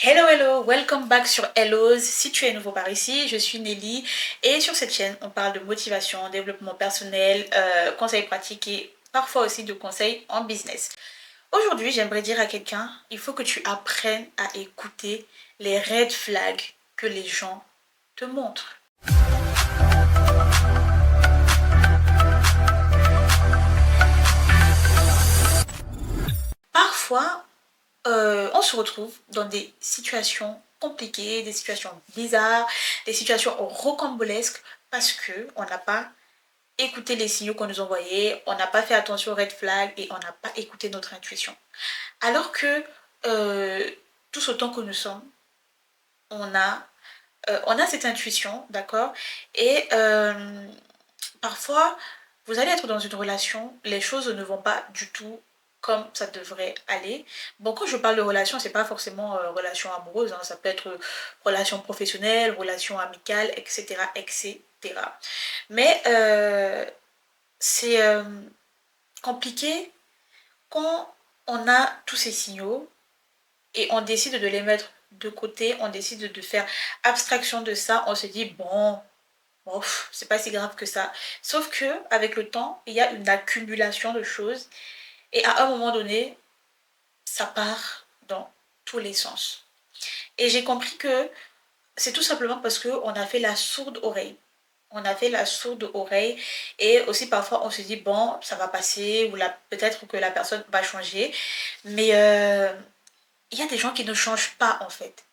Hello, hello, welcome back sur Hello's. Si tu es nouveau par ici, je suis Nelly et sur cette chaîne, on parle de motivation, développement personnel, conseils pratiques et parfois aussi de conseils en business. Aujourd'hui, j'aimerais dire à quelqu'un, il faut que tu apprennes à écouter les red flags que les gens te montrent. Parfois, on se retrouve dans des situations compliquées, des situations bizarres, des situations rocambolesques parce que on n'a pas écouté les signaux qu'on nous envoyait, on n'a pas fait attention aux red flags et on n'a pas écouté notre intuition. Alors que euh, tous autant que nous sommes, on a, on a cette intuition, d'accord. Et parfois, vous allez être dans une relation, les choses ne vont pas du tout comme ça devrait aller. Bon, quand je parle de relation, c'est pas forcément relation amoureuse, hein, ça peut être relation professionnelle, relation amicale, etc., etc. Mais c'est compliqué quand on a tous ces signaux et on décide de les mettre de côté, on décide de faire abstraction de ça, on se dit bon, bon, c'est pas si grave que ça. Sauf que avec le temps, il y a une accumulation de choses et à un moment donné, ça part dans tous les sens. Et j'ai compris que c'est tout simplement parce qu'on a fait la sourde oreille. On a fait la sourde oreille et aussi parfois on se dit bon, ça va passer ou peut-être que la personne va changer. Mais il y a des gens qui ne changent pas en fait.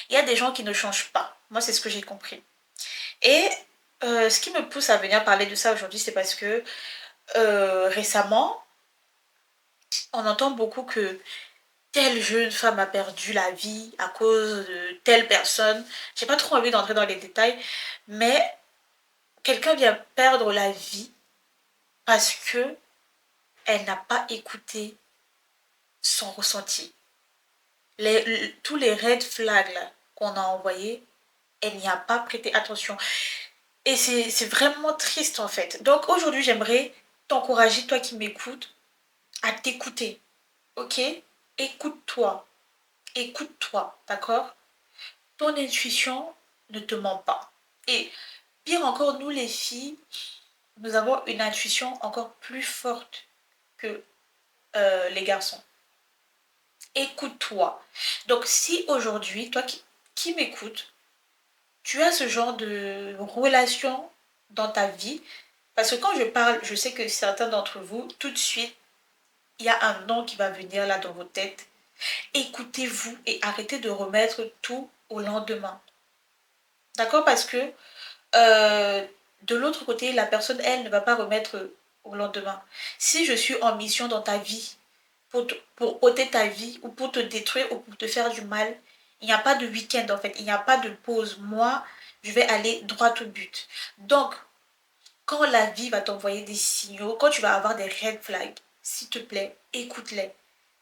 Il y a des gens qui ne changent pas. Moi, c'est ce que j'ai compris. Et ce qui me pousse à venir parler de ça aujourd'hui, c'est parce que récemment, on entend beaucoup que telle jeune femme a perdu la vie à cause de telle personne. J'ai pas trop envie d'entrer dans les détails, mais quelqu'un vient perdre la vie parce que elle n'a pas écouté son ressenti. Tous les red flags qu'on a envoyés, elle n'y a pas prêté attention. Et c'est vraiment triste en fait. Donc aujourd'hui, j'aimerais t'encourager, toi qui m'écoutes, à t'écouter. Ok. Écoute-toi. Écoute-toi. D'accord. Ton intuition ne te ment pas. Et pire encore, nous les filles, nous avons une intuition encore plus forte que les garçons. Écoute-toi. Donc si aujourd'hui, toi qui m'écoutes, tu as ce genre de relation dans ta vie, parce que quand je parle, je sais que certains d'entre vous, tout de suite, il y a un nom qui va venir là dans votre tête. Écoutez-vous et arrêtez de remettre tout au lendemain. D'accord. Parce que euh, de l'autre côté, la personne, elle, ne va pas remettre au lendemain. Si je suis en mission dans ta vie, pour ôter ta vie, ou pour te détruire, ou pour te faire du mal, il n'y a pas de week-end en fait, il n'y a pas de pause. Moi, je vais aller droit au but. Donc, quand la vie va t'envoyer des signaux, quand tu vas avoir des red flags, s'il te plaît, écoute-les.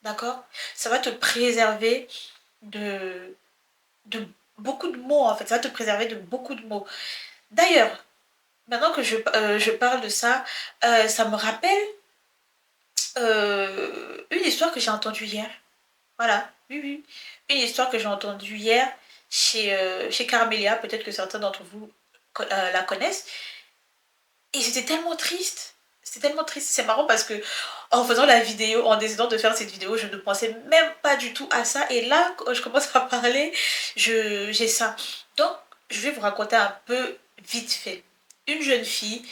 D'accord. Ça va te préserver de, de beaucoup de mots en fait. Ça va te préserver de beaucoup de mots. D'ailleurs, maintenant que je parle de ça, ça me rappelle une histoire que j'ai entendue hier. Voilà, oui, oui. Une histoire que j'ai entendue hier chez Carmelia. Peut-être que certains d'entre vous la connaissent. Et c'était tellement triste. C'était tellement triste. C'est marrant parce que en faisant la vidéo, en décidant de faire cette vidéo, je ne pensais même pas du tout à ça. Et là, quand je commence à parler, j'ai ça. Donc, je vais vous raconter un peu vite fait. Une jeune fille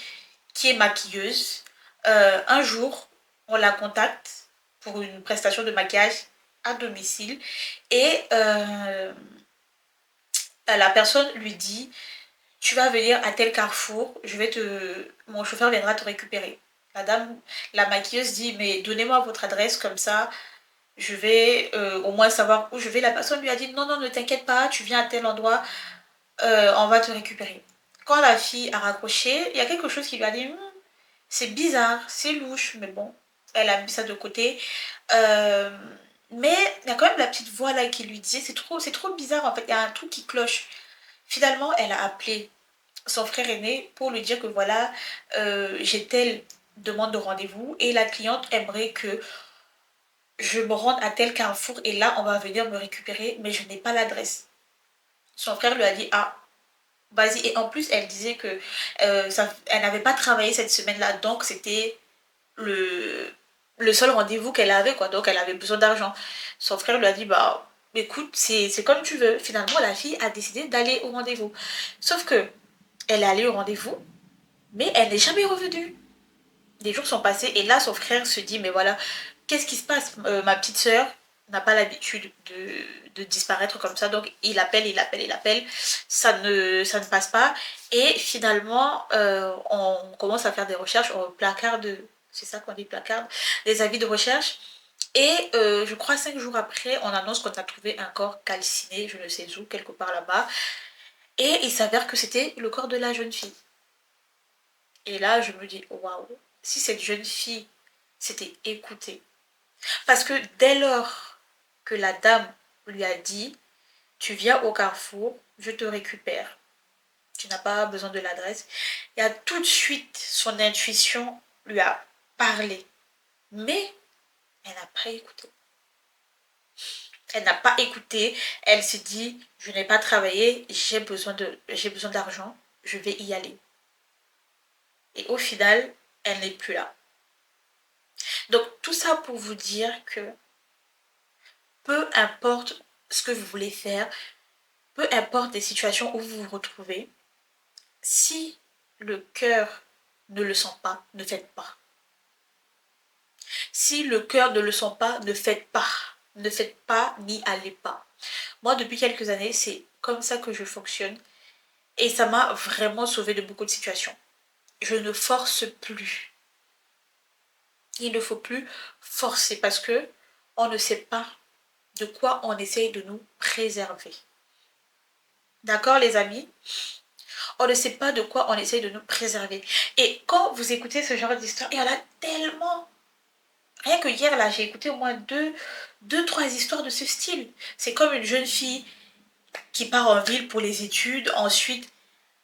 qui est maquilleuse, un jour, on la contacte pour une prestation de maquillage à domicile. Et la personne lui dit, tu vas venir à tel carrefour, mon chauffeur viendra te récupérer. La dame, la maquilleuse dit, mais donnez-moi votre adresse, comme ça, je vais au moins savoir où je vais. La personne lui a dit, non, non, ne t'inquiète pas, tu viens à tel endroit, on va te récupérer. Quand la fille a raccroché, il y a quelque chose qui lui a dit, c'est bizarre, c'est louche, mais bon, elle a mis ça de côté. Euh, mais il y a quand même la petite voix là qui lui disait, c'est trop bizarre en fait, il y a un truc qui cloche. Finalement, elle a appelé son frère aîné pour lui dire que voilà, j'ai telle demande de rendez-vous et la cliente aimerait que je me rende à tel carrefour et là, on va venir me récupérer, mais je n'ai pas l'adresse. Son frère lui a dit, ah, vas-y. Et en plus, elle disait que elle n'avait pas travaillé cette semaine-là, donc c'était le, le seul rendez-vous qu'elle avait, quoi. Donc, elle avait besoin d'argent. Son frère lui a dit, bah, écoute, c'est comme tu veux. Finalement, la fille a décidé d'aller au rendez-vous. Sauf que, elle est allée au rendez-vous, mais elle n'est jamais revenue. Des jours sont passés et là, son frère se dit, mais voilà, qu'est-ce qui se passe? Ma petite sœur n'a pas l'habitude de disparaître comme ça, donc il appelle, il appelle, il appelle, ça ne passe pas. Et finalement, on commence à faire des recherches au placard de... C'est ça qu'on dit, placard? Des avis de recherche. Et je crois 5 jours après, on annonce qu'on a trouvé un corps calciné, je ne sais où, quelque part là-bas. Et il s'avère que c'était le corps de la jeune fille. Et là, je me dis, waouh, si cette jeune fille s'était écoutée. Parce que dès lors que la dame lui a dit, tu viens au carrefour, je te récupère. Tu n'as pas besoin de l'adresse. Et a tout de suite, son intuition lui a parlé. Mais elle n'a pas écouté. Elle n'a pas écouté. Elle s'est dit, je n'ai pas travaillé, j'ai besoin d'argent, je vais y aller. Et au final, elle n'est plus là. Donc tout ça pour vous dire que peu importe ce que vous voulez faire, peu importe les situations où vous vous retrouvez, si le cœur ne le sent pas, ne faites pas. Si le cœur ne le sent pas, ne faites pas. Ne faites pas, n'y allez pas. Moi, depuis quelques années, c'est comme ça que je fonctionne. Et ça m'a vraiment sauvé de beaucoup de situations. Je ne force plus. Il ne faut plus forcer parce que on ne sait pas de quoi on essaye de nous préserver. D'accord, les amis? On ne sait pas de quoi on essaye de nous préserver. Et quand vous écoutez ce genre d'histoire, il y en a tellement. Rien que hier, là, j'ai écouté au moins trois histoires de ce style. C'est comme une jeune fille qui part en ville pour les études. Ensuite,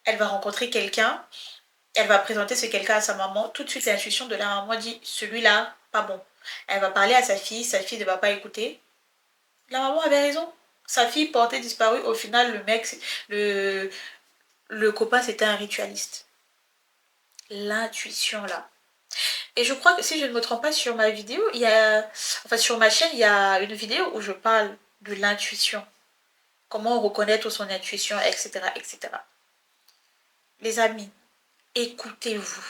elle va rencontrer quelqu'un. Elle va présenter ce quelqu'un à sa maman. Tout de suite, l'intuition de la maman dit, celui-là, pas bon. Elle va parler à sa fille ne va pas écouter. La maman avait raison. Sa fille portée disparue. Au final, le mec, le copain, c'était un ritualiste. L'intuition, là. Et je crois que si je ne me trompe pas sur ma vidéo, sur ma chaîne, il y a une vidéo où je parle de l'intuition. Comment reconnaître son intuition, etc., etc. Les amis, écoutez-vous.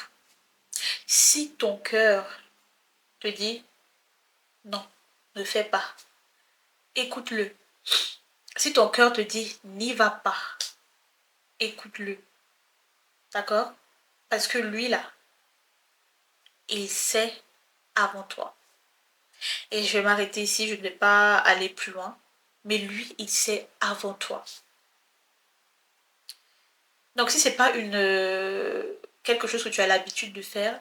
Si ton cœur te dit non, ne fais pas, écoute-le. Si ton cœur te dit n'y va pas, écoute-le. D'accord? Parce que lui, là, il sait avant toi. Et je vais m'arrêter ici, je ne vais pas aller plus loin. Mais lui, il sait avant toi. Donc si c'est pas quelque chose que tu as l'habitude de faire,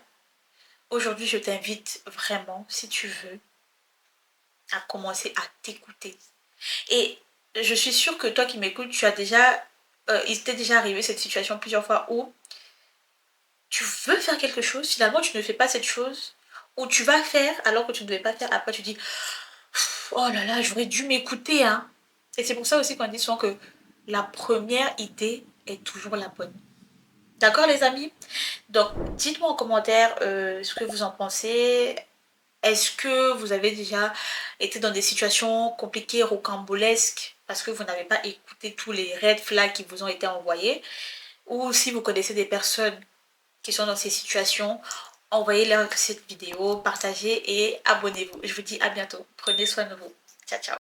aujourd'hui je t'invite vraiment, si tu veux, à commencer à t'écouter. Et je suis sûre que toi qui m'écoutes, il t'est déjà arrivé cette situation plusieurs fois où tu veux faire quelque chose, finalement tu ne fais pas cette chose, ou tu vas faire alors que tu ne devais pas faire, après tu dis oh là là, j'aurais dû m'écouter, hein. Et c'est pour ça aussi qu'on dit souvent que la première idée est toujours la bonne. D'accord les amis? Donc dites-moi en commentaire ce que vous en pensez. Est-ce que vous avez déjà été dans des situations compliquées, rocambolesques, parce que vous n'avez pas écouté tous les red flags qui vous ont été envoyés? Ou si vous connaissez des personnes qui sont dans ces situations, envoyez-leur cette vidéo, partagez et abonnez-vous. Je vous dis à bientôt. Prenez soin de vous. Ciao, ciao.